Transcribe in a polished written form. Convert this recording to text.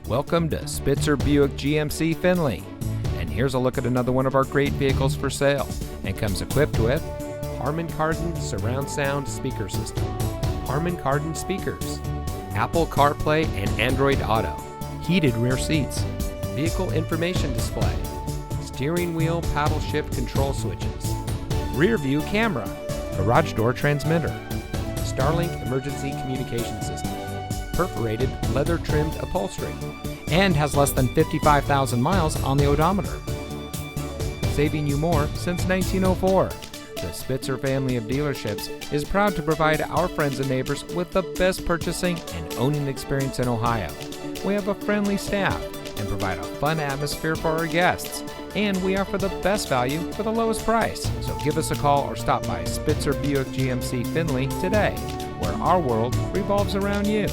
Welcome to Spitzer Buick GMC Findlay. And here's a look at another one of our great vehicles for sale. And comes equipped with Harman Kardon surround sound speaker system, Harman Kardon speakers, Apple CarPlay and Android Auto, heated rear seats, vehicle information display, steering wheel paddle shift control switches, rear view camera, garage door transmitter, Starlink emergency communication system, perforated leather trimmed upholstery, and has less than 55,000 miles on the odometer. Saving you more since 1904. The Spitzer family of dealerships is proud to provide our friends and neighbors with the best purchasing and owning experience in Ohio. We have a friendly staff and provide a fun atmosphere for our guests, and we offer the best value for the lowest price. So give us a call or stop by Spitzer Buick GMC Findlay today, where our world revolves around you.